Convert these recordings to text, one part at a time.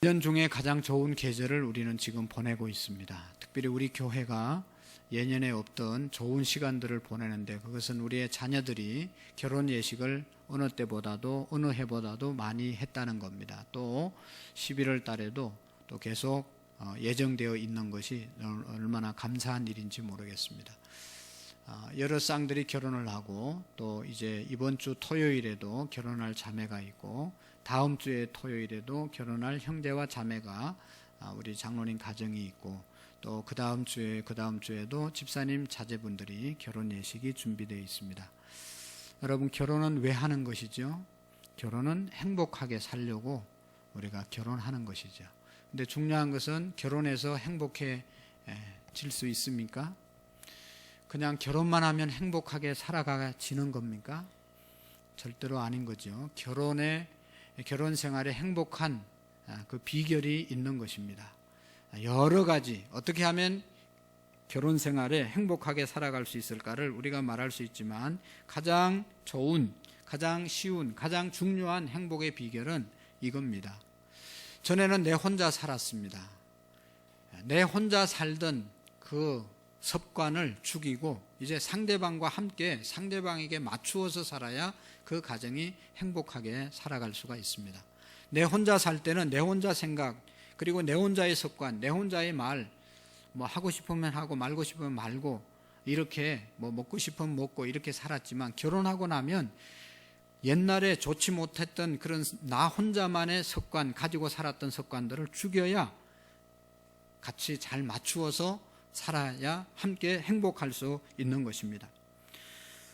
1년 중에 가장 좋은 계절을 우리는 지금 보내고 있습니다. 특별히 우리 교회가 예년에 없던 좋은 시간들을 보내는데, 그것은 우리의 자녀들이 결혼 예식을 어느 때보다도 어느 해보다도 많이 했다는 겁니다. 또 11월 달에도 또 계속 예정되어 있는 것이 얼마나 감사한 일인지 모르겠습니다. 여러 쌍들이 결혼을 하고, 또 이제 이번 주 토요일에도 결혼할 자매가 있고, 다음 주에 토요일에도 결혼할 형제와 자매가 우리 장로님 가정이 있고, 또 그 다음 주에도 집사님 자제분들이 결혼 예식이 준비되어 있습니다. 여러분, 결혼은 왜 하는 것이죠? 결혼은 행복하게 살려고 우리가 결혼하는 것이죠. 근데 중요한 것은 결혼해서 행복해질 수 있습니까? 그냥 결혼만 하면 행복하게 살아가지는 겁니까? 절대로 아닌 거죠. 결혼 생활에 행복한 그 비결이 있는 것입니다. 여러 가지 어떻게 하면 결혼 생활에 행복하게 살아갈 수 있을까를 우리가 말할 수 있지만, 가장 좋은, 가장 쉬운, 가장 중요한 행복의 비결은 이겁니다. 전에는 내 혼자 살았습니다. 내 혼자 살던 그 습관을 죽이고 이제 상대방과 함께 상대방에게 맞추어서 살아야 그 가정이 행복하게 살아갈 수가 있습니다. 내 혼자 살 때는 내 혼자 생각, 그리고 내 혼자의 습관, 내 혼자의 말, 하고 싶으면 하고 말고 싶으면 말고, 이렇게 먹고 싶으면 먹고 이렇게 살았지만, 결혼하고 나면 옛날에 좋지 못했던 그런 나 혼자만의 습관, 가지고 살았던 습관들을 죽여야 같이 잘 맞추어서 살아야 함께 행복할 수 있는 것입니다.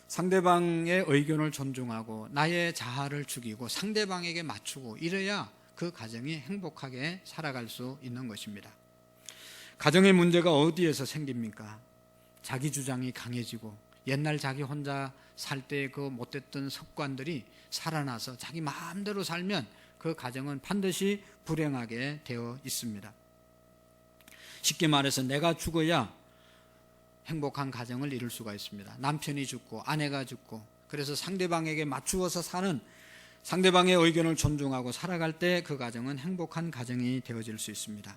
상대방의 의견을 존중하고 나의 자아를 죽이고 상대방에게 맞추고, 이래야 그 가정이 행복하게 살아갈 수 있는 것입니다. 가정의 문제가 어디에서 생깁니까? 자기 주장이 강해지고, 옛날 자기 혼자 살 때 그 못했던 습관들이 살아나서 자기 마음대로 살면 그 가정은 반드시 불행하게 되어 있습니다. 쉽게 말해서 내가 죽어야 행복한 가정을 이룰 수가 있습니다. 남편이 죽고 아내가 죽고, 그래서 상대방에게 맞추어서 사는, 상대방의 의견을 존중하고 살아갈 때 그 가정은 행복한 가정이 되어질 수 있습니다.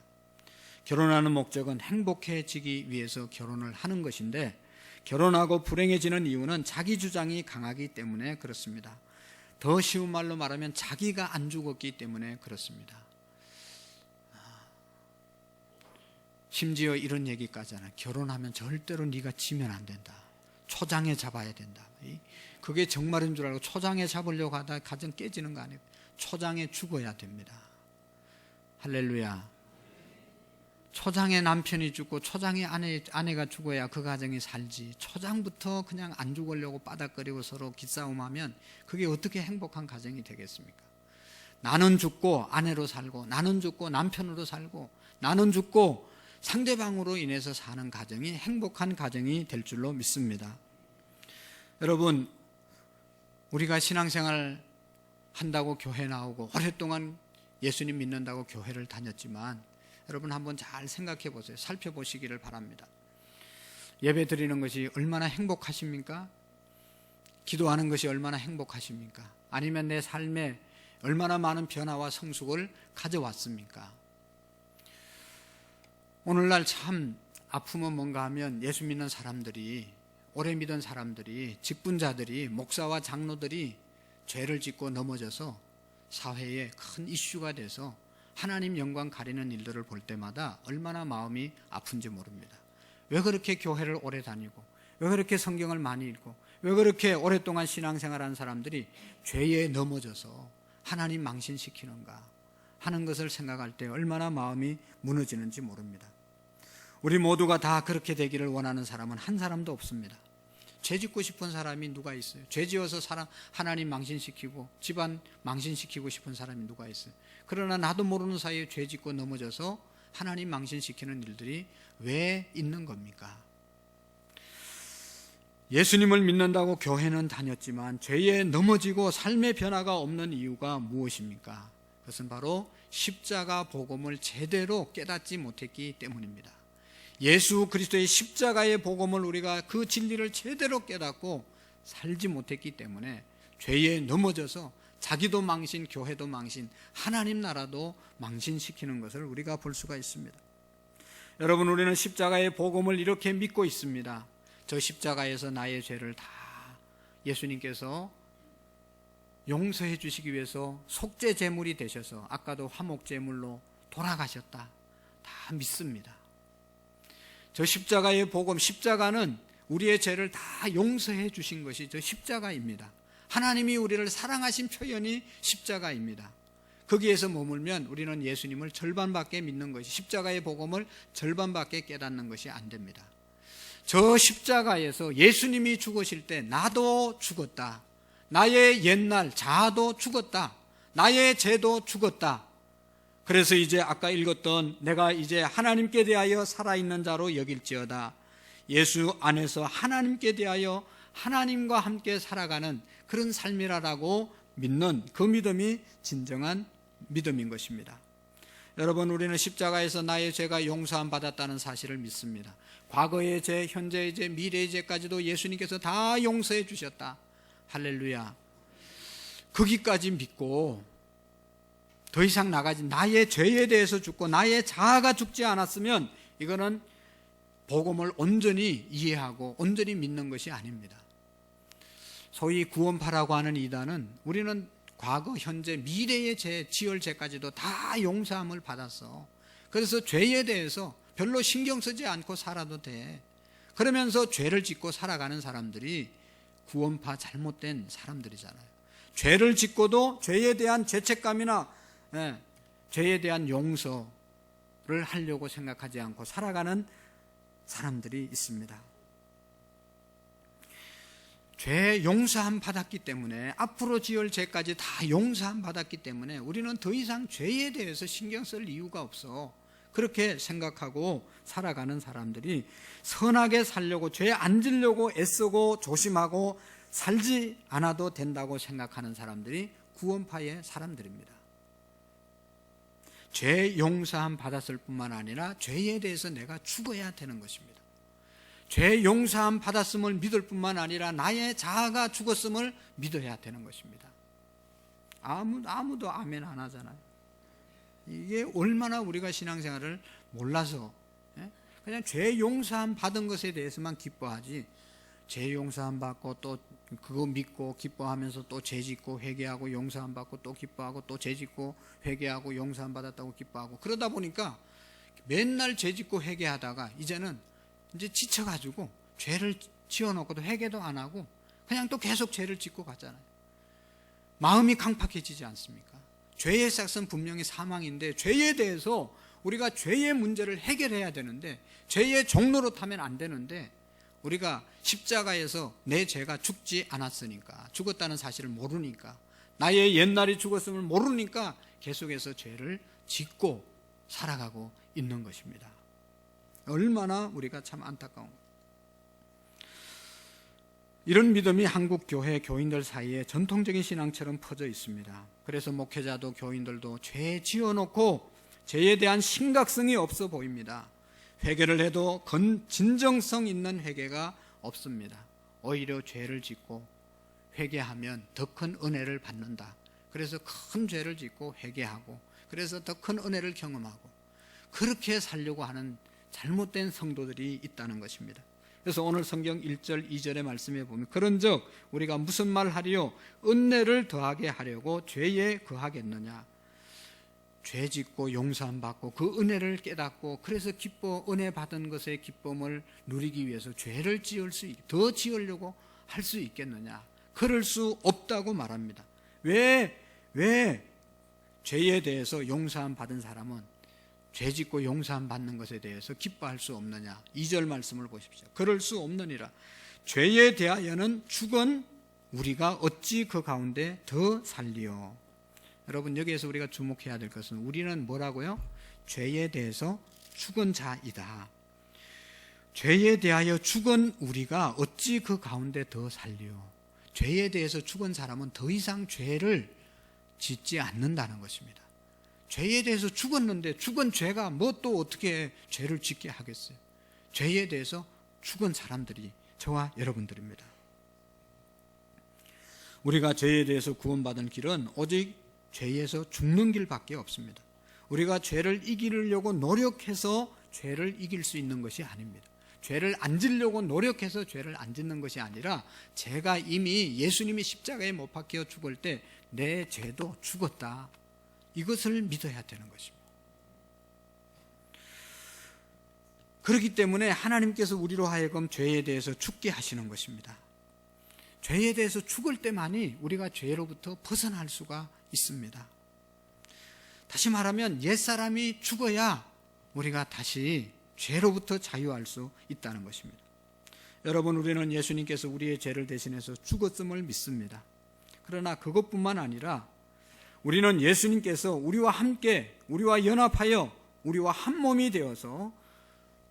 결혼하는 목적은 행복해지기 위해서 결혼을 하는 것인데, 결혼하고 불행해지는 이유는 자기 주장이 강하기 때문에 그렇습니다. 더 쉬운 말로 말하면 자기가 안 죽었기 때문에 그렇습니다. 심지어 이런 얘기까지 하나, 결혼하면 절대로 네가 지면 안 된다, 초장에 잡아야 된다. 그게 정말인 줄 알고 초장에 잡으려고 하다 가정 깨지는 거 아니에요. 초장에 죽어야 됩니다. 할렐루야. 초장에 남편이 죽고 초장에 아내가 죽어야 그 가정이 살지, 초장부터 그냥 안 죽으려고 바닥거리고 서로 기싸움하면 그게 어떻게 행복한 가정이 되겠습니까? 나는 죽고 아내로 살고, 나는 죽고 남편으로 살고, 나는 죽고 상대방으로 인해서 사는 가정이 행복한 가정이 될 줄로 믿습니다. 여러분, 우리가 신앙생활 한다고 교회 나오고 오랫동안 예수님 믿는다고 교회를 다녔지만, 여러분 한번 잘 생각해 보세요. 살펴보시기를 바랍니다. 예배 드리는 것이 얼마나 행복하십니까? 기도하는 것이 얼마나 행복하십니까? 아니면 내 삶에 얼마나 많은 변화와 성숙을 가져왔습니까? 오늘날 참 아프면 뭔가 하면 예수 믿는 사람들이, 오래 믿은 사람들이, 직분자들이, 목사와 장로들이 죄를 짓고 넘어져서 사회에 큰 이슈가 돼서 하나님 영광 가리는 일들을 볼 때마다 얼마나 마음이 아픈지 모릅니다. 왜 그렇게 교회를 오래 다니고, 왜 그렇게 성경을 많이 읽고, 왜 그렇게 오랫동안 신앙생활한 사람들이 죄에 넘어져서 하나님 망신시키는가 하는 것을 생각할 때 얼마나 마음이 무너지는지 모릅니다. 우리 모두가 다 그렇게 되기를 원하는 사람은 한 사람도 없습니다. 죄 짓고 싶은 사람이 누가 있어요? 죄 지어서 하나님 망신시키고 집안 망신시키고 싶은 사람이 누가 있어요? 그러나 나도 모르는 사이에 죄 짓고 넘어져서 하나님 망신시키는 일들이 왜 있는 겁니까? 예수님을 믿는다고 교회는 다녔지만 죄에 넘어지고 삶의 변화가 없는 이유가 무엇입니까? 그것은 바로 십자가 복음을 제대로 깨닫지 못했기 때문입니다. 예수 그리스도의 십자가의 복음을 우리가 그 진리를 제대로 깨닫고 살지 못했기 때문에 죄에 넘어져서 자기도 망신, 교회도 망신, 하나님 나라도 망신시키는 것을 우리가 볼 수가 있습니다. 여러분, 우리는 십자가의 복음을 이렇게 믿고 있습니다. 저 십자가에서 나의 죄를 다 예수님께서 용서해 주시기 위해서 속죄 제물이 되셔서 아까도 화목 제물로 돌아가셨다. 다 믿습니다. 저 십자가의 복음, 십자가는 우리의 죄를 다 용서해 주신 것이 저 십자가입니다. 하나님이 우리를 사랑하신 표현이 십자가입니다. 거기에서 머물면 우리는 예수님을 절반밖에 믿는 것이, 십자가의 복음을 절반밖에 깨닫는 것이 안 됩니다. 저 십자가에서 예수님이 죽으실 때 나도 죽었다. 나의 옛날 자아도 죽었다. 나의 죄도 죽었다. 그래서 이제 아까 읽었던 내가 이제 하나님께 대하여 살아있는 자로 여길지어다. 예수 안에서 하나님께 대하여 하나님과 함께 살아가는 그런 삶이라고 믿는 그 믿음이 진정한 믿음인 것입니다. 여러분, 우리는 십자가에서 나의 죄가 용서함 받았다는 사실을 믿습니다. 과거의 죄, 현재의 죄, 미래의 죄까지도 예수님께서 다 용서해 주셨다. 할렐루야. 거기까지 믿고 더 이상 나가지, 나의 죄에 대해서 죽고 나의 자아가 죽지 않았으면 이거는 복음을 온전히 이해하고 온전히 믿는 것이 아닙니다. 소위 구원파라고 하는 이단은 우리는 과거, 현재, 미래의 죄, 지을 죄까지도 다 용서함을 받았어. 그래서 죄에 대해서 별로 신경 쓰지 않고 살아도 돼. 그러면서 죄를 짓고 살아가는 사람들이 구원파 잘못된 사람들이잖아요. 죄를 짓고도 죄에 대한 죄책감이나 죄에 대한 용서를 하려고 생각하지 않고 살아가는 사람들이 있습니다. 죄 용서함 받았기 때문에, 앞으로 지을 죄까지 다 용서함 받았기 때문에 우리는 더 이상 죄에 대해서 신경 쓸 이유가 없어. 그렇게 생각하고 살아가는 사람들이 선하게 살려고, 죄 안 지려고 애쓰고 조심하고 살지 않아도 된다고 생각하는 사람들이 구원파의 사람들입니다. 죄 용서함 받았을 뿐만 아니라 죄에 대해서 내가 죽어야 되는 것입니다. 죄 용서함 받았음을 믿을 뿐만 아니라 나의 자아가 죽었음을 믿어야 되는 것입니다. 아무도 아멘 안 하잖아요. 이게 얼마나 우리가 신앙생활을 몰라서 그냥 죄 용서함 받은 것에 대해서만 기뻐하지, 죄 용서함 받고 또 그거 믿고 기뻐하면서 또 죄 짓고 회개하고 용서함 받고 또 기뻐하고 또 죄 짓고 회개하고 용서함 받았다고 기뻐하고, 그러다 보니까 맨날 죄 짓고 회개하다가 이제는 이제 지쳐가지고 죄를 지어놓고도 회개도 안 하고 그냥 또 계속 죄를 짓고 가잖아요. 마음이 강팍해지지 않습니까? 죄의 싹은 분명히 사망인데 죄에 대해서 우리가 죄의 문제를 해결해야 되는데, 죄의 종로로 타면 안 되는데, 우리가 십자가에서 내 죄가 죽지 않았으니까, 죽었다는 사실을 모르니까, 나의 옛날이 죽었음을 모르니까 계속해서 죄를 짓고 살아가고 있는 것입니다. 얼마나 우리가 참 안타까운, 이런 믿음이 한국 교회 교인들 사이에 전통적인 신앙처럼 퍼져 있습니다. 그래서 목회자도 교인들도 죄 지어놓고 죄에 대한 심각성이 없어 보입니다. 회개를 해도 진정성 있는 회개가 없습니다. 오히려 죄를 짓고 회개하면 더 큰 은혜를 받는다. 그래서 큰 죄를 짓고 회개하고, 그래서 더 큰 은혜를 경험하고, 그렇게 살려고 하는 잘못된 성도들이 있다는 것입니다. 그래서 오늘 성경 1절 2절의 말씀에 보면, 그런즉 우리가 무슨 말 하리요? 은혜를 더하게 하려고 죄에 거하겠느냐? 죄 짓고 용서함 받고 그 은혜를 깨닫고 그래서 은혜 받은 것의 기쁨을 누리기 위해서 죄를 더 지으려고 할 수 있겠느냐? 그럴 수 없다고 말합니다. 왜 죄에 대해서 용서함 받은 사람은 죄 짓고 용서함 받는 것에 대해서 기뻐할 수 없느냐? 2절 말씀을 보십시오. 그럴 수 없느니라. 죄에 대하여는 죽은 우리가 어찌 그 가운데 더 살리요? 여러분, 여기에서 우리가 주목해야 될 것은, 우리는 뭐라고요? 죄에 대해서 죽은 자이다. 죄에 대하여 죽은 우리가 어찌 그 가운데 더 살리요? 죄에 대해서 죽은 사람은 더 이상 죄를 짓지 않는다는 것입니다. 죄에 대해서 죽었는데 죽은 죄가 뭐 또 어떻게 죄를 짓게 하겠어요? 죄에 대해서 죽은 사람들이 저와 여러분들입니다. 우리가 죄에 대해서 구원받은 길은 오직 죄에서 죽는 길밖에 없습니다. 우리가 죄를 이기려고 노력해서 죄를 이길 수 있는 것이 아닙니다. 죄를 안 지려고 노력해서 죄를 안 짓는 것이 아니라 제가 이미 예수님이 십자가에 못 박혀 죽을 때 내 죄도 죽었다. 이것을 믿어야 되는 것입니다. 그렇기 때문에 하나님께서 우리로 하여금 죄에 대해서 죽게 하시는 것입니다. 죄에 대해서 죽을 때만이 우리가 죄로부터 벗어날 수가 있습니다. 다시 말하면 옛사람이 죽어야 우리가 다시 죄로부터 자유할 수 있다는 것입니다. 여러분, 우리는 예수님께서 우리의 죄를 대신해서 죽었음을 믿습니다. 그러나 그것뿐만 아니라 우리는 예수님께서 우리와 함께, 우리와 연합하여 우리와 한 몸이 되어서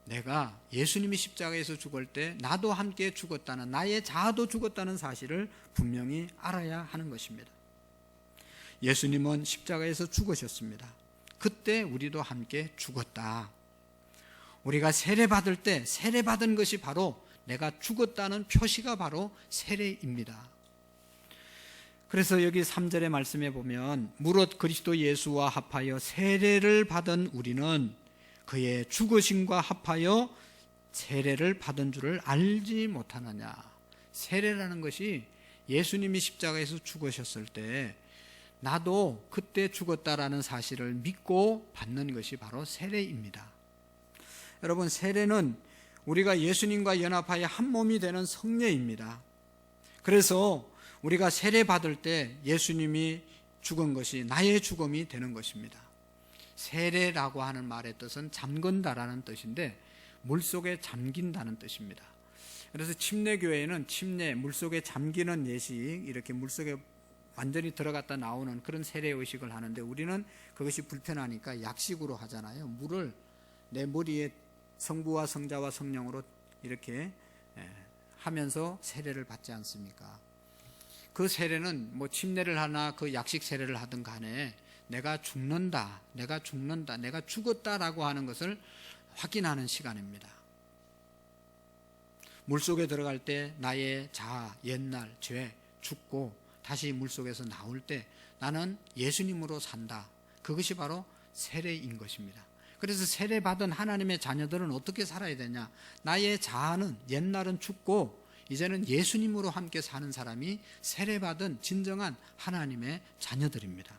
내가 예수님이 십자가에서 죽을 때 나도 함께 죽었다는, 나의 자아도 죽었다는 사실을 분명히 알아야 하는 것입니다. 예수님은 십자가에서 죽으셨습니다. 그때 우리도 함께 죽었다. 우리가 세례받을 때 세례받은 것이 바로 내가 죽었다는 표시가 바로 세례입니다. 그래서 여기 3절의 말씀에 보면 무릇 그리스도 예수와 합하여 세례를 받은 우리는 그의 죽으심과 합하여 세례를 받은 줄을 알지 못하느냐. 세례라는 것이 예수님이 십자가에서 죽으셨을 때 나도 그때 죽었다라는 사실을 믿고 받는 것이 바로 세례입니다. 여러분, 세례는 우리가 예수님과 연합하여 한 몸이 되는 성례입니다. 그래서 우리가 세례 받을 때 예수님이 죽은 것이 나의 죽음이 되는 것입니다. 세례라고 하는 말의 뜻은 잠근다라는 뜻인데 물속에 잠긴다는 뜻입니다. 그래서 침례교회는 침례, 물속에 잠기는 예식, 이렇게 물속에 완전히 들어갔다 나오는 그런 세례 의식을 하는데 우리는 그것이 불편하니까 약식으로 하잖아요. 물을 내 머리에 성부와 성자와 성령으로 이렇게 하면서 세례를 받지 않습니까? 그 세례는 뭐 침례를 하나 그 약식 세례를 하든 간에 내가 죽는다, 내가 죽었다라고 하는 것을 확인하는 시간입니다. 물속에 들어갈 때 나의 자아, 옛날, 죄, 죽고 다시 물속에서 나올 때 나는 예수님으로 산다. 그것이 바로 세례인 것입니다. 그래서 세례받은 하나님의 자녀들은 어떻게 살아야 되냐? 나의 자아는 옛날은 죽고 이제는 예수님으로 함께 사는 사람이 세례받은 진정한 하나님의 자녀들입니다.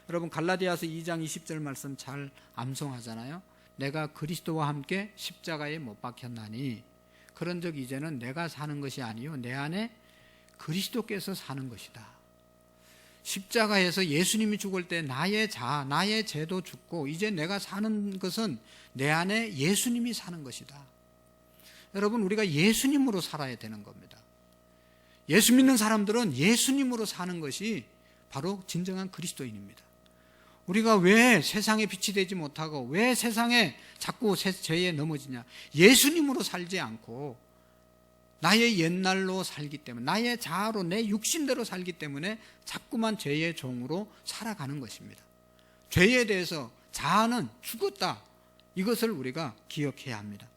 여러분, 갈라디아서 2장 20절 말씀 잘 암송하잖아요. 내가 그리스도와 함께 십자가에 못 박혔나니 그런즉 이제는 내가 사는 것이 아니요 내 안에 그리스도께서 사는 것이다. 십자가에서 예수님이 죽을 때 나의 자아, 나의 죄도 죽고 이제 내가 사는 것은 내 안에 예수님이 사는 것이다. 여러분, 우리가 예수님으로 살아야 되는 겁니다. 예수 믿는 사람들은 예수님으로 사는 것이 바로 진정한 그리스도인입니다. 우리가 왜 세상에 빛이 되지 못하고 왜 세상에 자꾸 죄에 넘어지냐? 예수님으로 살지 않고 나의 옛날로 살기 때문에, 나의 자아로 내 육신대로 살기 때문에 자꾸만 죄의 종으로 살아가는 것입니다. 죄에 대해서 자아는 죽었다. 이것을 우리가 기억해야 합니다.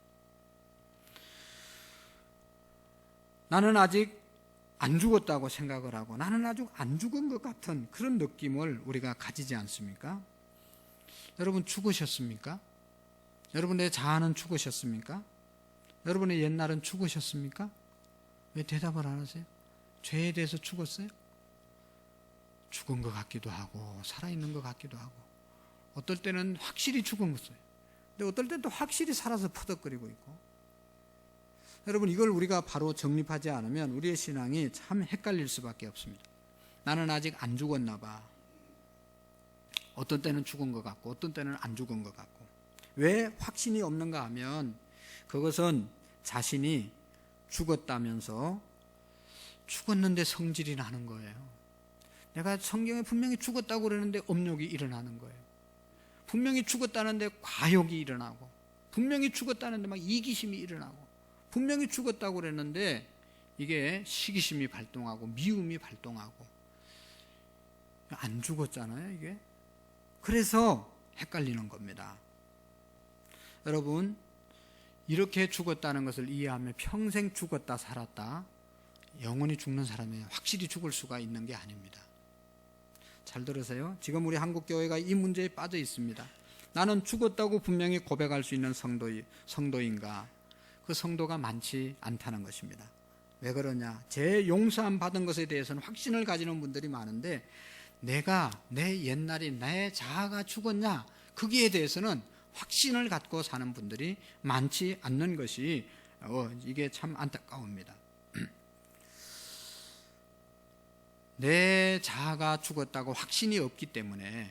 나는 아직 안 죽었다고 생각을 하고 나는 아직 안 죽은 것 같은 그런 느낌을 우리가 가지지 않습니까? 여러분, 죽으셨습니까? 여러분의 자아는 죽으셨습니까? 여러분의 옛날은 죽으셨습니까? 왜 대답을 안 하세요? 죄에 대해서 죽었어요? 죽은 것 같기도 하고 살아있는 것 같기도 하고 어떨 때는 확실히 죽은 것이에요. 근데 어떨 때는 또 확실히 살아서 퍼덕거리고 있고. 여러분, 이걸 우리가 바로 정립하지 않으면 우리의 신앙이 참 헷갈릴 수밖에 없습니다. 나는 아직 안 죽었나 봐. 어떤 때는 죽은 것 같고 어떤 때는 안 죽은 것 같고. 왜 확신이 없는가 하면 그것은 자신이 죽었다면서 죽었는데 성질이 나는 거예요. 내가 성경에 분명히 죽었다고 그러는데 업욕이 일어나는 거예요. 분명히 죽었다는데 과욕이 일어나고 분명히 죽었다는데 막 이기심이 일어나고 분명히 죽었다고 그랬는데 이게 시기심이 발동하고 미움이 발동하고 안 죽었잖아요, 이게. 그래서 헷갈리는 겁니다. 여러분, 이렇게 죽었다는 것을 이해하면 평생 죽었다 살았다 영원히 죽는 사람이 확실히 죽을 수가 있는 게 아닙니다. 잘 들으세요. 지금 우리 한국교회가 이 문제에 빠져 있습니다. 나는 죽었다고 분명히 고백할 수 있는 성도인가? 그 성도가 많지 않다는 것입니다. 왜 그러냐? 제 용서함 받은 것에 대해서는 확신을 가지는 분들이 많은데 내가 내 옛날에 내 자아가 죽었냐? 거기에 대해서는 확신을 갖고 사는 분들이 많지 않는 것이 이게 참 안타까웁니다. 내 자아가 죽었다고 확신이 없기 때문에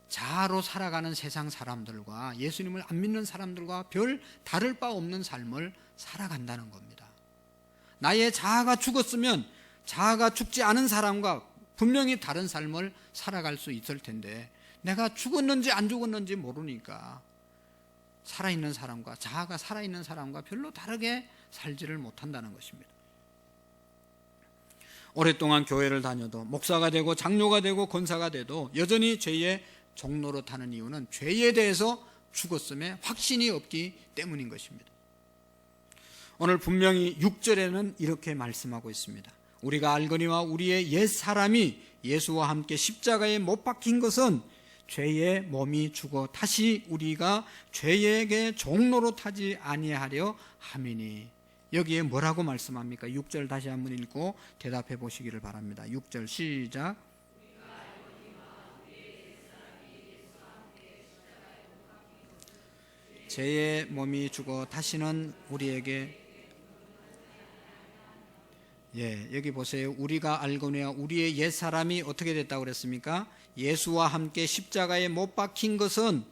자아로 살아가는 세상 사람들과 예수님을 안 믿는 사람들과 별 다를 바 없는 삶을 살아간다는 겁니다. 나의 자아가 죽었으면 자아가 죽지 않은 사람과 분명히 다른 삶을 살아갈 수 있을 텐데 내가 죽었는지 안 죽었는지 모르니까 살아있는 사람과 자아가 살아있는 사람과 별로 다르게 살지를 못한다는 것입니다. 오랫동안 교회를 다녀도 목사가 되고 장로가 되고 권사가 돼도 여전히 죄의 종로로 타는 이유는 죄에 대해서 죽었음에 확신이 없기 때문인 것입니다. 오늘 분명히 6절에는 이렇게 말씀하고 있습니다. 우리가 알거니와 우리의 옛 사람이 예수와 함께 십자가에 못 박힌 것은 죄의 몸이 죽어 다시 우리가 죄에게 종로로 타지 아니하려 함이니. 여기에 뭐라고 말씀합니까? 6절 다시 한번 읽고 대답해 보시기를 바랍니다. 6절 시작. 죄의 몸이 죽어 다시는 우리에게 여기 보세요. 우리가 알거니와 우리의 옛사람이 어떻게 됐다고 그랬습니까? 예수와 함께 십자가에 못 박힌 것은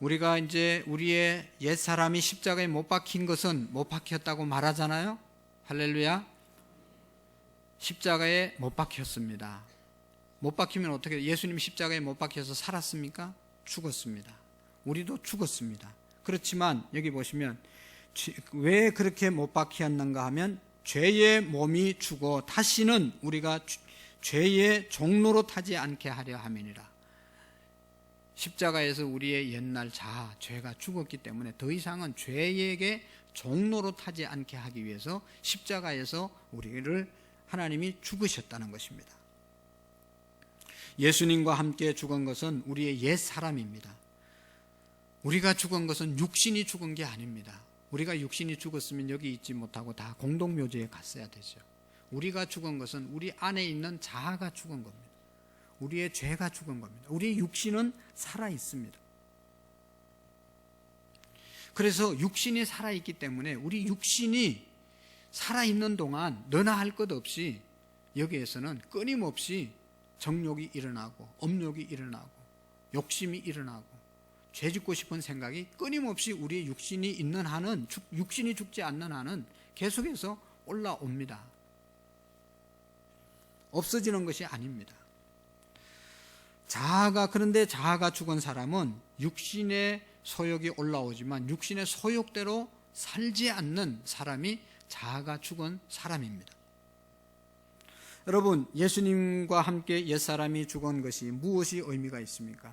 우리가 이제 우리의 옛사람이 십자가에 못 박힌 것은 못 박혔다고 말하잖아요. 할렐루야. 십자가에 못 박혔습니다. 못 박히면 어떻게 예수님 십자가에 못 박혀서 살았습니까? 죽었습니다. 우리도 죽었습니다. 그렇지만 여기 보시면 왜 그렇게 못 박혔는가 하면 죄의 몸이 죽어 다시는 우리가 죄의 종로로 타지 않게 하려 함이니라. 십자가에서 우리의 옛날 자아, 죄가 죽었기 때문에 더 이상은 죄에게 종로로 타지 않게 하기 위해서 십자가에서 우리를 하나님이 죽으셨다는 것입니다. 예수님과 함께 죽은 것은 우리의 옛 사람입니다. 우리가 죽은 것은 육신이 죽은 게 아닙니다. 우리가 육신이 죽었으면 여기 있지 못하고 다 공동묘지에 갔어야 되죠. 우리가 죽은 것은 우리 안에 있는 자아가 죽은 겁니다. 우리의 죄가 죽은 겁니다. 우리의 육신은 살아 있습니다. 그래서 육신이 살아 있기 때문에 우리 육신이 살아 있는 동안 너나 할 것 없이 여기에서는 끊임없이 정욕이 일어나고 업욕이 일어나고 욕심이 일어나고 죄짓고 싶은 생각이 끊임없이 우리의 육신이 있는 한은 육신이 죽지 않는 한은 계속해서 올라옵니다. 없어지는 것이 아닙니다. 그런데 자아가 죽은 사람은 육신의 소욕이 올라오지만 육신의 소욕대로 살지 않는 사람이 자아가 죽은 사람입니다. 여러분, 예수님과 함께 옛사람이 죽은 것이 무엇이 의미가 있습니까?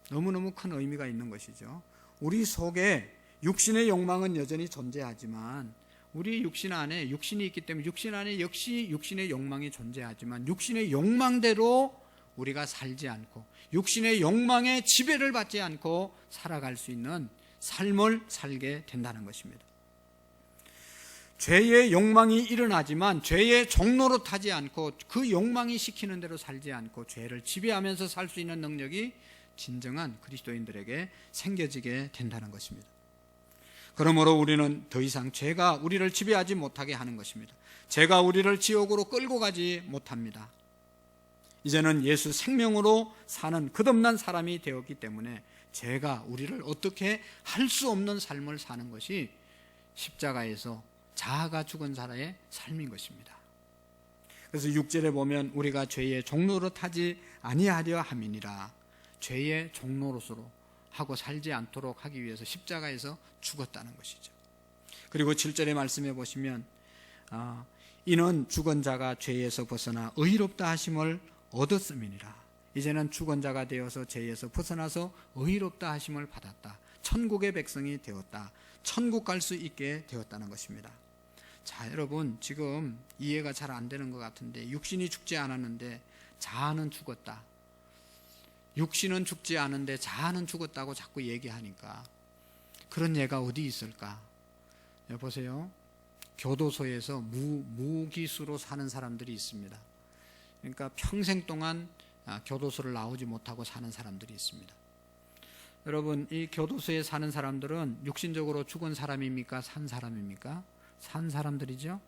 너무너무 큰 의미가 있는 것이죠. 우리 속에 육신의 욕망은 여전히 존재하지만 우리 육신 안에 육신이 있기 때문에 육신 안에 역시 육신의 욕망이 존재하지만 육신의 욕망대로 우리가 살지 않고 육신의 욕망에 지배를 받지 않고 살아갈 수 있는 삶을 살게 된다는 것입니다. 죄의 욕망이 일어나지만 죄의 종로로 타지 않고 그 욕망이 시키는 대로 살지 않고 죄를 지배하면서 살 수 있는 능력이 진정한 그리스도인들에게 생겨지게 된다는 것입니다. 그러므로 우리는 더 이상 죄가 우리를 지배하지 못하게 하는 것입니다. 죄가 우리를 지옥으로 끌고 가지 못합니다. 이제는 예수 생명으로 사는 끝없는 사람이 되었기 때문에 죄가 우리를 어떻게 할 수 없는 삶을 사는 것이 십자가에서 자아가 죽은 자의 삶인 것입니다. 그래서 6절에 보면 우리가 죄의 종로로 타지 아니하려 함이니라. 죄의 종로로서로 하고 살지 않도록 하기 위해서 십자가에서 죽었다는 것이죠. 그리고 7절의 말씀해 보시면 이는 죽은 자가 죄에서 벗어나 의롭다 하심을 얻었음이니라. 이제는 죽은 자가 되어서 죄에서 벗어나서 의롭다 하심을 받았다. 천국의 백성이 되었다. 천국 갈 수 있게 되었다는 것입니다. 자, 여러분 지금 이해가 잘 안 되는 것 같은데, 육신이 죽지 않았는데 자아는 죽었다, 육신은 죽지 않은데 자아는 죽었다고 자꾸 얘기하니까 그런 예가 어디 있을까? 보세요. 교도소에서 무기수로 사는 사람들이 있습니다. 그러니까 평생 동안 교도소를 나오지 못하고 사는 사람들이 있습니다. 여러분, 이 교도소에 사는 사람들은 육신적으로 죽은 사람입니까? 산 사람입니까? 산 사람들이죠.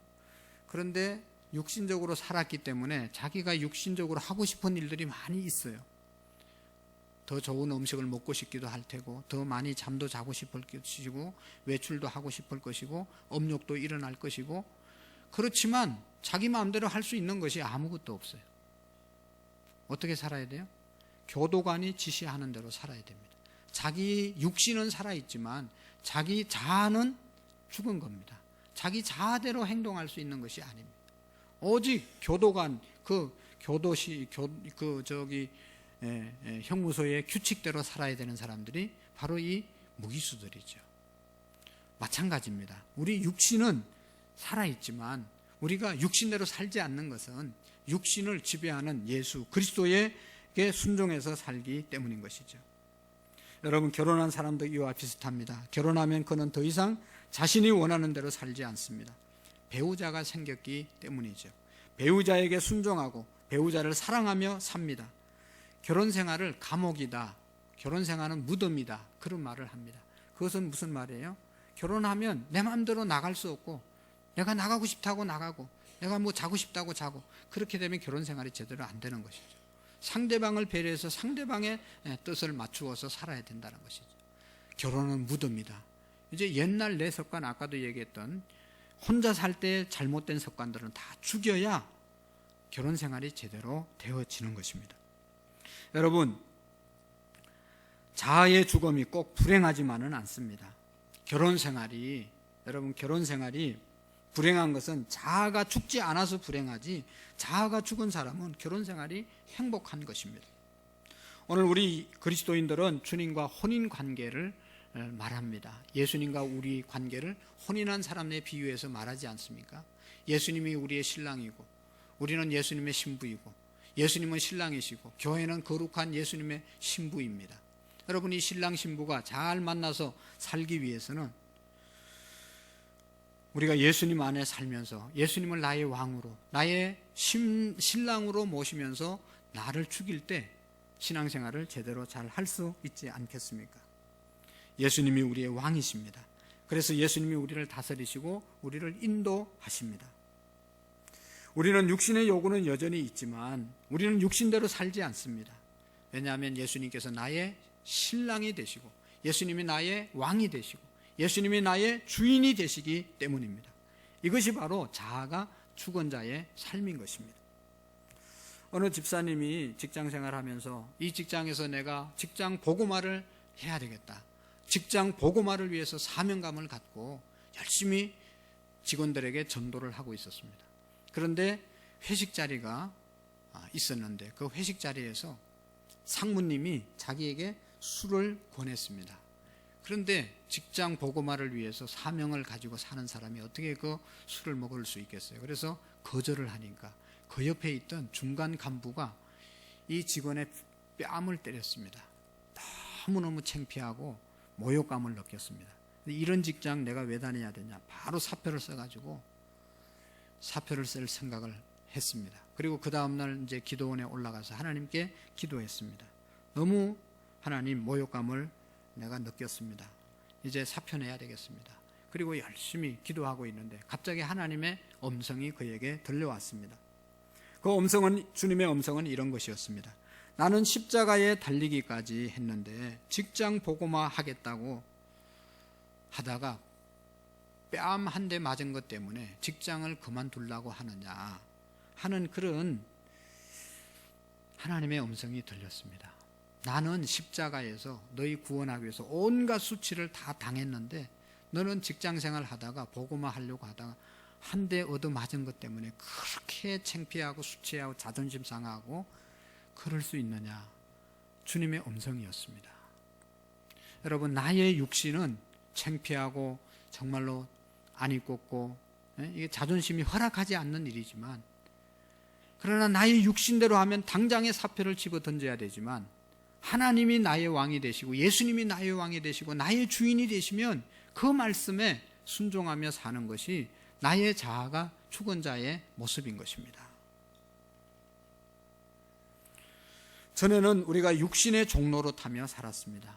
그런데 육신적으로 살았기 때문에 자기가 육신적으로 하고 싶은 일들이 많이 있어요. 더 좋은 음식을 먹고 싶기도 할 테고, 더 많이 잠도 자고 싶을 것이고, 외출도 하고 싶을 것이고, 업력도 일어날 것이고, 그렇지만 자기 마음대로 할 수 있는 것이 아무것도 없어요. 어떻게 살아야 돼요? 교도관이 지시하는 대로 살아야 됩니다. 자기 육신은 살아있지만 자기 자아는 죽은 겁니다. 자기 자아대로 행동할 수 있는 것이 아닙니다. 오직 교도관, 형무소의 규칙대로 살아야 되는 사람들이 바로 이 무기수들이죠. 마찬가지입니다. 우리 육신은 살아있지만 우리가 육신대로 살지 않는 것은 육신을 지배하는 예수 그리스도에게 순종해서 살기 때문인 것이죠. 여러분, 결혼한 사람도 이와 비슷합니다. 결혼하면 그는 더 이상 자신이 원하는 대로 살지 않습니다. 배우자가 생겼기 때문이죠. 배우자에게 순종하고 배우자를 사랑하며 삽니다. 결혼 생활을 감옥이다, 결혼 생활은 무덤이다, 그런 말을 합니다. 그것은 무슨 말이에요? 결혼하면 내 마음대로 나갈 수 없고, 내가 나가고 싶다고 나가고, 내가 뭐 자고 싶다고 자고, 그렇게 되면 결혼 생활이 제대로 안 되는 것이죠. 상대방을 배려해서 상대방의 뜻을 맞추어서 살아야 된다는 것이죠. 결혼은 무덤이다. 이제 옛날 내 습관, 아까도 얘기했던 혼자 살 때 잘못된 습관들은 다 죽여야 결혼 생활이 제대로 되어지는 것입니다. 여러분, 자아의 죽음이 꼭 불행하지만은 않습니다. 결혼 생활이 불행한 것은 자아가 죽지 않아서 불행하지, 자아가 죽은 사람은 결혼 생활이 행복한 것입니다. 오늘 우리 그리스도인들은 주님과 혼인 관계를 말합니다. 예수님과 우리 관계를 혼인한 사람에 비유해서 말하지 않습니까? 예수님이 우리의 신랑이고 우리는 예수님의 신부이고, 예수님은 신랑이시고 교회는 거룩한 예수님의 신부입니다. 여러분, 이 신랑 신부가 잘 만나서 살기 위해서는 우리가 예수님 안에 살면서 예수님을 나의 왕으로, 나의 신랑으로 모시면서 나를 죽일 때 신앙생활을 제대로 잘 할 수 있지 않겠습니까? 예수님이 우리의 왕이십니다. 그래서 예수님이 우리를 다스리시고 우리를 인도하십니다. 우리는 육신의 요구는 여전히 있지만 우리는 육신대로 살지 않습니다. 왜냐하면 예수님께서 나의 신랑이 되시고 예수님이 나의 왕이 되시고 예수님이 나의 주인이 되시기 때문입니다. 이것이 바로 자아가 죽은 자의 삶인 것입니다. 어느 집사님이 직장생활하면서 이 직장에서 내가 직장 보고마를 해야 되겠다, 직장 보고마를 위해서 사명감을 갖고 열심히 직원들에게 전도를 하고 있었습니다. 그런데 회식 자리가 있었는데 그 회식 자리에서 상무님이 자기에게 술을 권했습니다. 그런데 직장 보고마를 위해서 사명을 가지고 사는 사람이 어떻게 그 술을 먹을 수 있겠어요? 그래서 거절을 하니까 그 옆에 있던 중간 간부가 이 직원의 뺨을 때렸습니다. 너무너무 창피하고 모욕감을 느꼈습니다. 이런 직장 내가 왜 다녀야 되냐? 바로 사표를 써가지고 사표를 쓸 생각을 했습니다. 그리고 그 다음날 이제 기도원에 올라가서 하나님께 기도했습니다. 너무 하나님, 모욕감을 내가 느꼈습니다. 이제 사표 내야 되겠습니다. 그리고 열심히 기도하고 있는데 갑자기 하나님의 음성이 그에게 들려왔습니다. 그 음성은, 주님의 음성은 이런 것이었습니다. 나는 십자가에 달리기까지 했는데 직장 보고마 하겠다고 하다가 뺨 한 대 맞은 것 때문에 직장을 그만두려고 하느냐 하는 그런 하나님의 음성이 들렸습니다. 나는 십자가에서 너희 구원하기 위해서 온갖 수치를 다 당했는데 너는 직장생활 하다가 보고마 하려고 하다가 한 대 얻어맞은 것 때문에 그렇게 창피하고 수치하고 자존심 상하고 그럴 수 있느냐? 주님의 음성이었습니다. 여러분, 나의 육신은 창피하고 정말로 안 이뻤고 이게 자존심이 허락하지 않는 일이지만, 그러나 나의 육신대로 하면 당장의 사표를 집어 던져야 되지만, 하나님이 나의 왕이 되시고 예수님이 나의 왕이 되시고 나의 주인이 되시면 그 말씀에 순종하며 사는 것이 나의 자아가 죽은 자의 모습인 것입니다. 전에는 우리가 육신의 종로로 타며 살았습니다.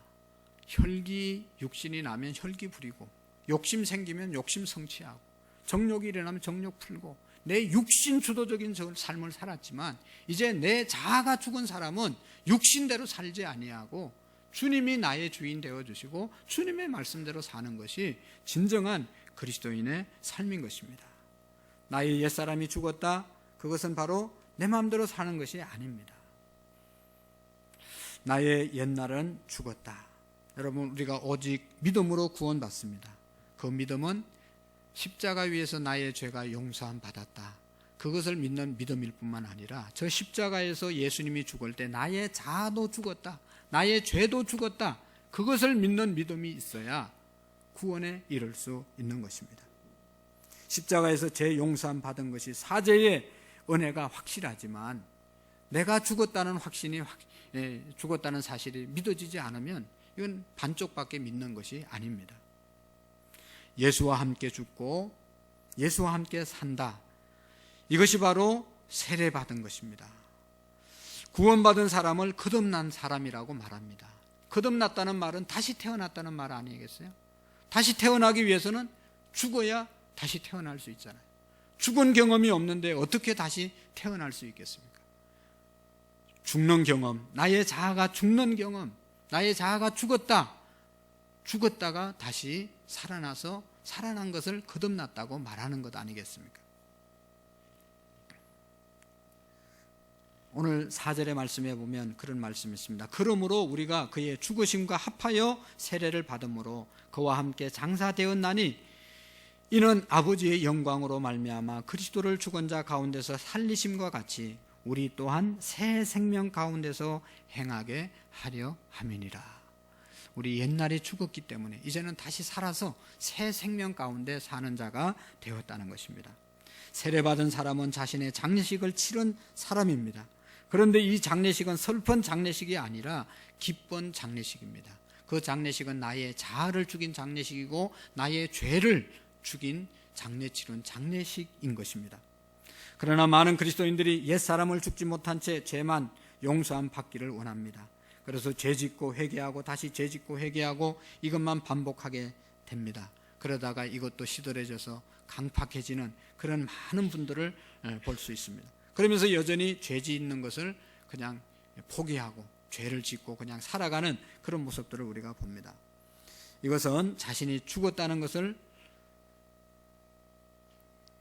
혈기, 육신이 나면 혈기 부리고, 욕심 생기면 욕심 성취하고, 정욕이 일어나면 정욕 풀고, 내 육신 주도적인 삶을 살았지만, 이제 내 자아가 죽은 사람은 육신대로 살지 아니하고 주님이 나의 주인 되어주시고 주님의 말씀대로 사는 것이 진정한 그리스도인의 삶인 것입니다. 나의 옛사람이 죽었다, 그것은 바로 내 마음대로 사는 것이 아닙니다. 나의 옛날은 죽었다. 여러분, 우리가 오직 믿음으로 구원받습니다. 그 믿음은 십자가 위에서 나의 죄가 용서함 받았다, 그것을 믿는 믿음일 뿐만 아니라 저 십자가에서 예수님이 죽을 때 나의 자아도 죽었다, 나의 죄도 죽었다, 그것을 믿는 믿음이 있어야 구원에 이를 수 있는 것입니다. 십자가에서 죄 용서함 받은 것이 사죄의 은혜가 확실하지만, 내가 죽었다는 확신이 죽었다는 사실이 믿어지지 않으면 이건 반쪽밖에 믿는 것이 아닙니다. 예수와 함께 죽고 예수와 함께 산다, 이것이 바로 세례받은 것입니다. 구원받은 사람을 거듭난 사람이라고 말합니다. 거듭났다는 말은 다시 태어났다는 말 아니겠어요? 다시 태어나기 위해서는 죽어야 다시 태어날 수 있잖아요. 죽은 경험이 없는데 어떻게 다시 태어날 수 있겠습니까? 죽는 경험, 나의 자아가 죽는 경험, 나의 자아가 죽었다가 다시 살아나서 살아난 것을 거듭났다고 말하는 것 아니겠습니까? 오늘 4절의 말씀에 보면 그런 말씀이 있습니다. 그러므로 우리가 그의 죽으심과 합하여 세례를 받음으로 그와 함께 장사되었나니, 이는 아버지의 영광으로 말미암아 그리스도를 죽은 자 가운데서 살리심과 같이 우리 또한 새 생명 가운데서 행하게 하려 함이니라. 우리 옛날에 죽었기 때문에 이제는 다시 살아서 새 생명 가운데 사는 자가 되었다는 것입니다. 세례받은 사람은 자신의 장례식을 치른 사람입니다. 그런데 이 장례식은 슬픈 장례식이 아니라 기쁜 장례식입니다. 그 장례식은 나의 자아를 죽인 장례식이고 나의 죄를 죽인 장례 치른 장례식인 것입니다. 그러나 많은 그리스도인들이 옛사람을 죽지 못한 채 죄만 용서함 받기를 원합니다. 그래서 죄짓고 회개하고 다시 죄짓고 회개하고 이것만 반복하게 됩니다. 그러다가 이것도 시들해져서 강팍해지는 그런 많은 분들을 볼 수 있습니다. 그러면서 여전히 죄 짓는 것을 그냥 포기하고 죄를 짓고 그냥 살아가는 그런 모습들을 우리가 봅니다. 이것은 자신이 죽었다는 것을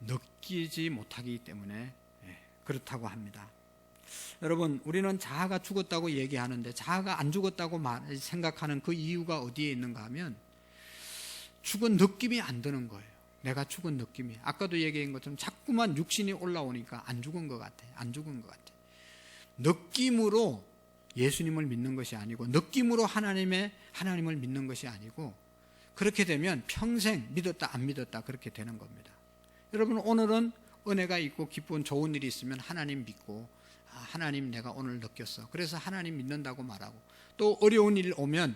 느끼지 못하기 때문에 그렇다고 합니다. 여러분, 우리는 자아가 죽었다고 얘기하는데 자아가 안 죽었다고 생각하는 그 이유가 어디에 있는가 하면 죽은 느낌이 안 드는 거예요. 내가 죽은 느낌이, 아까도 얘기한 것처럼 자꾸만 육신이 올라오니까 안 죽은 것 같아, 안 죽은 것 같아. 느낌으로 예수님을 믿는 것이 아니고, 느낌으로 하나님을 믿는 것이 아니고, 그렇게 되면 평생 믿었다 안 믿었다 그렇게 되는 겁니다. 여러분, 오늘은 은혜가 있고 기쁜 좋은 일이 있으면 하나님 믿고, 하나님 내가 오늘 느꼈어, 그래서 하나님 믿는다고 말하고, 또 어려운 일 오면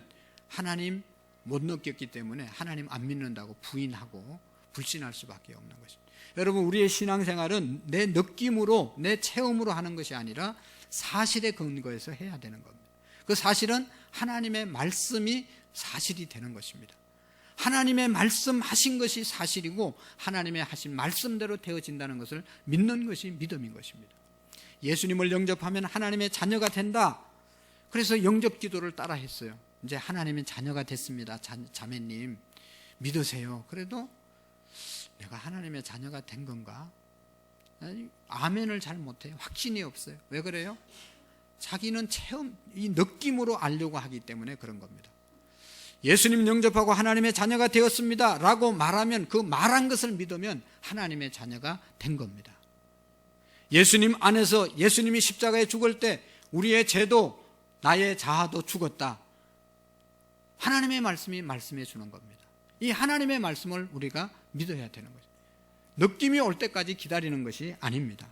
하나님 못 느꼈기 때문에 하나님 안 믿는다고 부인하고 불신할 수밖에 없는 것입니다. 여러분, 우리의 신앙생활은 내 느낌으로 내 체험으로 하는 것이 아니라 사실에 근거해서 해야 되는 겁니다. 그 사실은 하나님의 말씀이 사실이 되는 것입니다. 하나님의 말씀하신 것이 사실이고 하나님의 하신 말씀대로 되어진다는 것을 믿는 것이 믿음인 것입니다. 예수님을 영접하면 하나님의 자녀가 된다. 그래서 영접 기도를 따라 했어요. 이제 하나님의 자녀가 됐습니다. 자매님 믿으세요. 그래도 내가 하나님의 자녀가 된 건가? 아멘을 잘 못해요. 확신이 없어요. 왜 그래요? 자기는 이 느낌으로 알려고 하기 때문에 그런 겁니다. 예수님 영접하고 하나님의 자녀가 되었습니다 라고 말하면, 그 말한 것을 믿으면 하나님의 자녀가 된 겁니다. 예수님 안에서, 예수님이 십자가에 죽을 때 우리의 죄도 나의 자아도 죽었다, 하나님의 말씀이 말씀해 주는 겁니다. 이 하나님의 말씀을 우리가 믿어야 되는 거죠. 느낌이 올 때까지 기다리는 것이 아닙니다.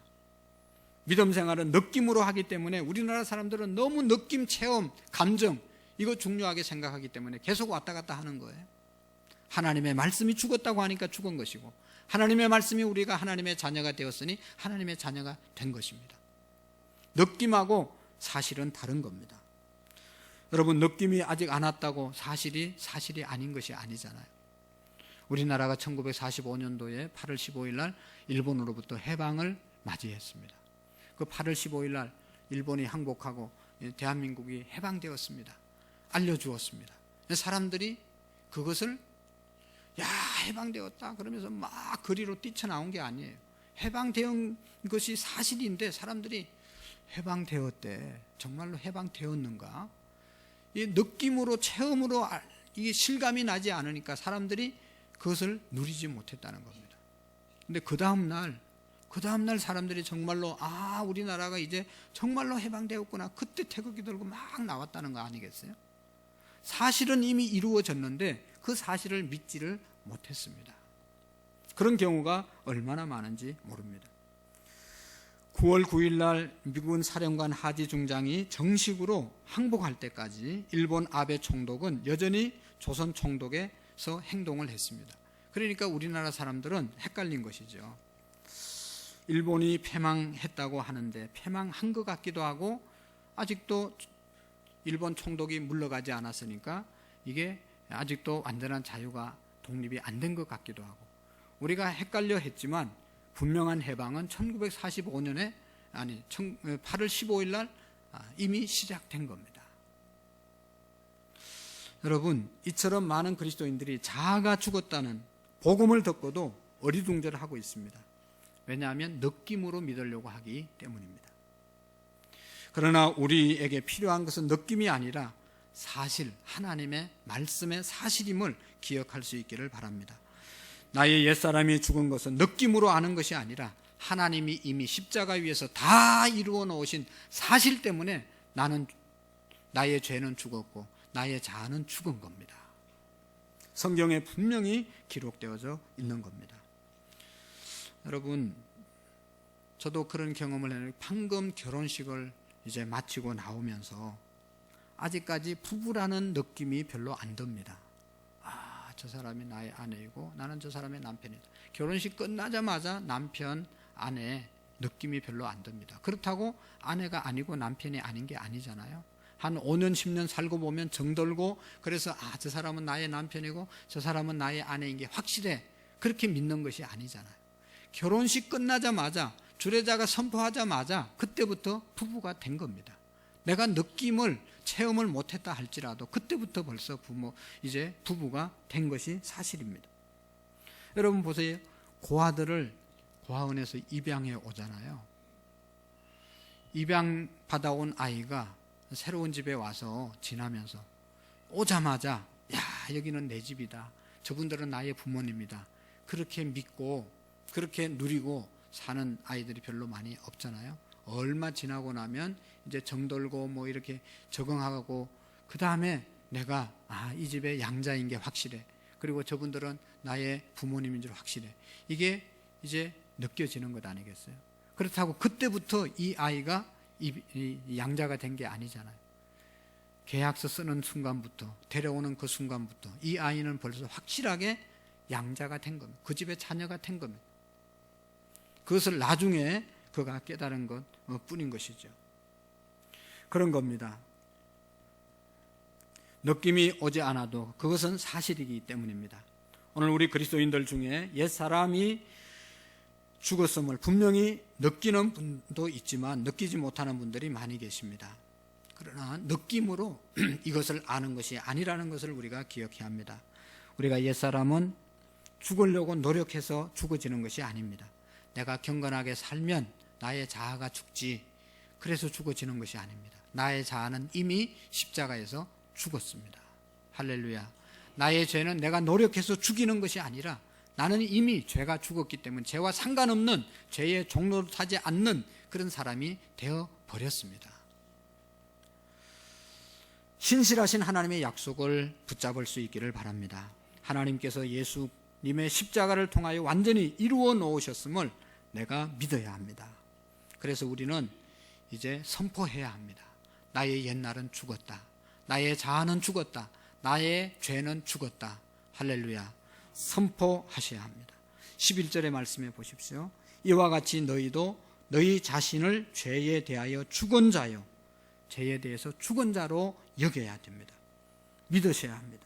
믿음 생활은 느낌으로 하기 때문에 우리나라 사람들은 너무 느낌, 체험, 감정 이거 중요하게 생각하기 때문에 계속 왔다 갔다 하는 거예요. 하나님의 말씀이 죽었다고 하니까 죽은 것이고, 하나님의 말씀이 우리가 하나님의 자녀가 되었으니 하나님의 자녀가 된 것입니다. 느낌하고 사실은 다른 겁니다. 여러분, 느낌이 아직 안 왔다고 사실이 아닌 것이 아니잖아요. 우리나라가 1945년도에 8월 15일 날 일본으로부터 해방을 맞이했습니다. 그 8월 15일 날 일본이 항복하고 대한민국이 해방되었습니다. 알려주었습니다. 사람들이 그것을 해방되었다 그러면서 막 거리로 뛰쳐나온 게 아니에요. 해방되은 것이 사실인데 사람들이 해방되었대. 정말로 해방되었는가? 이 느낌으로, 체험으로 이게 실감이 나지 않으니까 사람들이 그것을 누리지 못했다는 겁니다. 근데 그 다음날 사람들이 정말로 우리나라가 이제 정말로 해방되었구나. 그때 태극기 들고 막 나왔다는 거 아니겠어요? 사실은 이미 이루어졌는데 그 사실을 믿지를 못했습니다. 그런 경우가 얼마나 많은지 모릅니다. 9월 9일 날 미군 사령관 하지 중장이 정식으로 항복할 때까지 일본 아베 총독은 여전히 조선 총독에서 행동을 했습니다. 그러니까 우리나라 사람들은 헷갈린 것이죠. 일본이 패망했다고 하는데 패망한 것 같기도 하고 아직도 일본 총독이 물러가지 않았으니까 이게 아직도 완전한 자유가 독립이 안 된 것 같기도 하고, 우리가 헷갈려 했지만 분명한 해방은 1945년에 8월 15일 날 이미 시작된 겁니다. 여러분, 이처럼 많은 그리스도인들이 자아가 죽었다는 복음을 듣고도 어리둥절하고 있습니다. 왜냐하면 느낌으로 믿으려고 하기 때문입니다. 그러나 우리에게 필요한 것은 느낌이 아니라 사실, 하나님의 말씀의 사실임을 기억할 수 있기를 바랍니다. 나의 옛사람이 죽은 것은 느낌으로 아는 것이 아니라 하나님이 이미 십자가 위에서 다 이루어 놓으신 사실 때문에 나의 죄는 죽었고 나의 자아는 죽은 겁니다. 성경에 분명히 기록되어져 있는 겁니다. 여러분, 저도 그런 경험을 했는데 방금 결혼식을 이제 마치고 나오면서 아직까지 부부라는 느낌이 별로 안 듭니다. 저 사람이 나의 아내이고 나는 저 사람의 남편이다. 결혼식 끝나자마자 남편, 아내 느낌이 별로 안 듭니다. 그렇다고 아내가 아니고 남편이 아닌 게 아니잖아요. 한 5년 10년 살고 보면 정들고, 그래서 저 사람은 나의 남편이고 저 사람은 나의 아내인 게 확실해, 그렇게 믿는 것이 아니잖아요. 결혼식 끝나자마자, 주례자가 선포하자마자 그때부터 부부가 된 겁니다. 내가 느낌을, 체험을 못했다 할지라도 그때부터 벌써 이제 부부가 된 것이 사실입니다. 여러분 보세요. 고아들을 고아원에서 입양해 오잖아요. 입양 받아온 아이가 새로운 집에 와서 지나면서 오자마자 여기는 내 집이다, 저분들은 나의 부모님이다, 그렇게 믿고 그렇게 누리고 사는 아이들이 별로 많이 없잖아요. 얼마 지나고 나면 이제 정돌고 이렇게 적응하고, 그 다음에 내가 이 집의 양자인 게 확실해, 그리고 저분들은 나의 부모님인 줄 확실해, 이게 이제 느껴지는 것 아니겠어요? 그렇다고 그때부터 이 아이가 이 양자가 된 게 아니잖아요. 계약서 쓰는 순간부터, 데려오는 그 순간부터 이 아이는 벌써 확실하게 양자가 된 겁니다. 그 집의 자녀가 된 겁니다. 그것을 나중에 그가 깨달은 것 뿐인 것이죠. 그런 겁니다. 느낌이 오지 않아도 그것은 사실이기 때문입니다. 오늘 우리 그리스도인들 중에 옛사람이 죽었음을 분명히 느끼는 분도 있지만 느끼지 못하는 분들이 많이 계십니다. 그러나 느낌으로 이것을 아는 것이 아니라는 것을 우리가 기억해야 합니다. 우리가 옛사람은 죽으려고 노력해서 죽어지는 것이 아닙니다. 내가 경건하게 살면 나의 자아가 죽지, 그래서 죽어지는 것이 아닙니다. 나의 자아는 이미 십자가에서 죽었습니다. 할렐루야. 나의 죄는 내가 노력해서 죽이는 것이 아니라 나는 이미 죄가 죽었기 때문에 죄와 상관없는, 죄의 종로를 타지 않는 그런 사람이 되어버렸습니다. 신실하신 하나님의 약속을 붙잡을 수 있기를 바랍니다. 하나님께서 예수 님의 십자가를 통하여 완전히 이루어 놓으셨음을 내가 믿어야 합니다. 그래서 우리는 이제 선포해야 합니다. 나의 옛날은 죽었다. 나의 자아는 죽었다. 나의 죄는 죽었다. 할렐루야. 선포하셔야 합니다. 11절의 말씀해 보십시오. 이와 같이 너희도 너희 자신을 죄에 대하여 죽은 자요, 죄에 대해서 죽은 자로 여겨야 됩니다. 믿으셔야 합니다.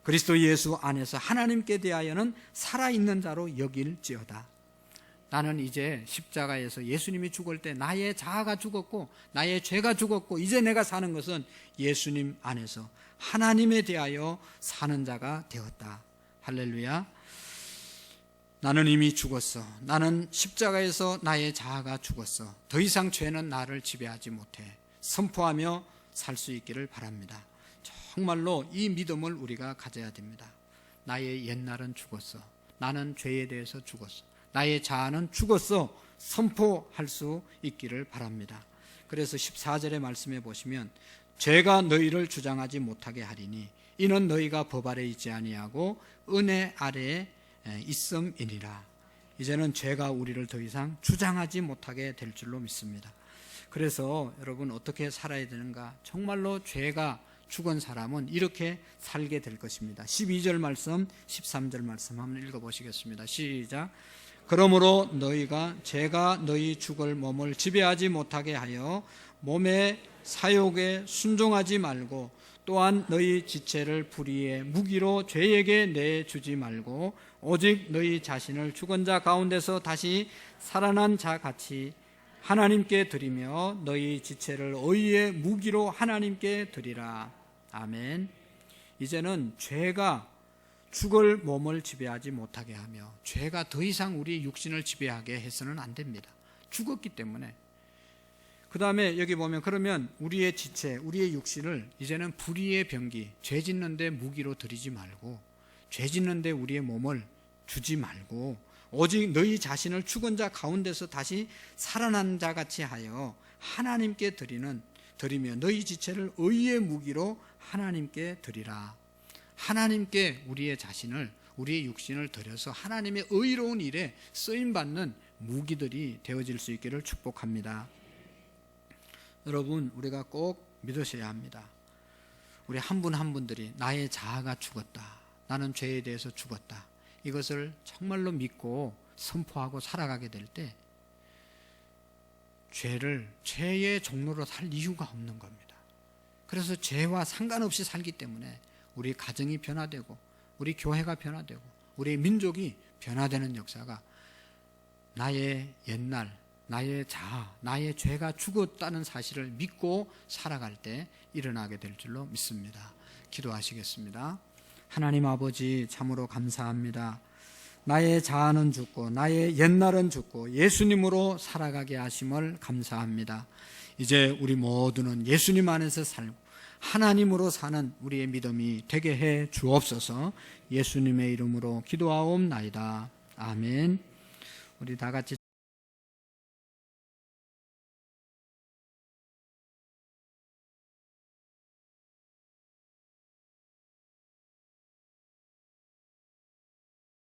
그리스도 예수 안에서 하나님께 대하여는 살아있는 자로 여길지어다. 나는 이제 십자가에서 예수님이 죽을 때 나의 자아가 죽었고 나의 죄가 죽었고 이제 내가 사는 것은 예수님 안에서 하나님에 대하여 사는 자가 되었다. 할렐루야. 나는 이미 죽었어. 나는 십자가에서 나의 자아가 죽었어. 더 이상 죄는 나를 지배하지 못해. 선포하며 살 수 있기를 바랍니다. 정말로 이 믿음을 우리가 가져야 됩니다. 나의 옛날은 죽었어. 나는 죄에 대해서 죽었어. 나의 자아는 죽었어. 선포할 수 있기를 바랍니다. 그래서 14절의 말씀에 보시면 죄가 너희를 주장하지 못하게 하리니 이는 너희가 법 아래 있지 아니하고 은혜 아래에 있음이니라. 이제는 죄가 우리를 더 이상 주장하지 못하게 될 줄로 믿습니다. 그래서 여러분 어떻게 살아야 되는가? 정말로 죄가 죽은 사람은 이렇게 살게 될 것입니다. 12절 말씀, 13절 말씀 한번 읽어보시겠습니다. 시작. 그러므로 너희가 죄가 너희 죽을 몸을 지배하지 못하게 하여 몸의 사욕에 순종하지 말고 또한 너희 지체를 불의의 무기로 죄에게 내주지 말고 오직 너희 자신을 죽은 자 가운데서 다시 살아난 자 같이 하나님께 드리며 너희 지체를 의의 무기로 하나님께 드리라. 아멘. 이제는 죄가 죽을 몸을 지배하지 못하게 하며 죄가 더 이상 우리 육신을 지배하게 해서는 안 됩니다. 죽었기 때문에. 그 다음에 여기 보면 그러면 우리의 지체, 우리의 육신을 이제는 불의의 병기, 죄 짓는데 무기로 드리지 말고 죄 짓는데 우리의 몸을 주지 말고 오직 너희 자신을 죽은 자 가운데서 다시 살아난 자 같이 하여 하나님께 드리며 너희 지체를 의의 무기로 하나님께 드리라. 하나님께 우리의 자신을, 우리의 육신을 드려서 하나님의 의로운 일에 쓰임받는 무기들이 되어질 수 있기를 축복합니다. 여러분, 우리가 꼭 믿으셔야 합니다. 우리 한 분 한 분들이 나의 자아가 죽었다. 나는 죄에 대해서 죽었다. 이것을 정말로 믿고 선포하고 살아가게 될 때 죄의 종로로 살 이유가 없는 겁니다. 그래서 죄와 상관없이 살기 때문에 우리 가정이 변화되고 우리 교회가 변화되고 우리 민족이 변화되는 역사가 나의 옛날, 나의 자아, 나의 죄가 죽었다는 사실을 믿고 살아갈 때 일어나게 될 줄로 믿습니다. 기도하시겠습니다. 하나님 아버지, 참으로 감사합니다. 나의 자아는 죽고 나의 옛날은 죽고 예수님으로 살아가게 하심을 감사합니다. 이제 우리 모두는 예수님 안에서 살고 하나님으로 사는 우리의 믿음이 되게 해 주옵소서. 예수님의 이름으로 기도하옵나이다. 아멘. 우리 다 같이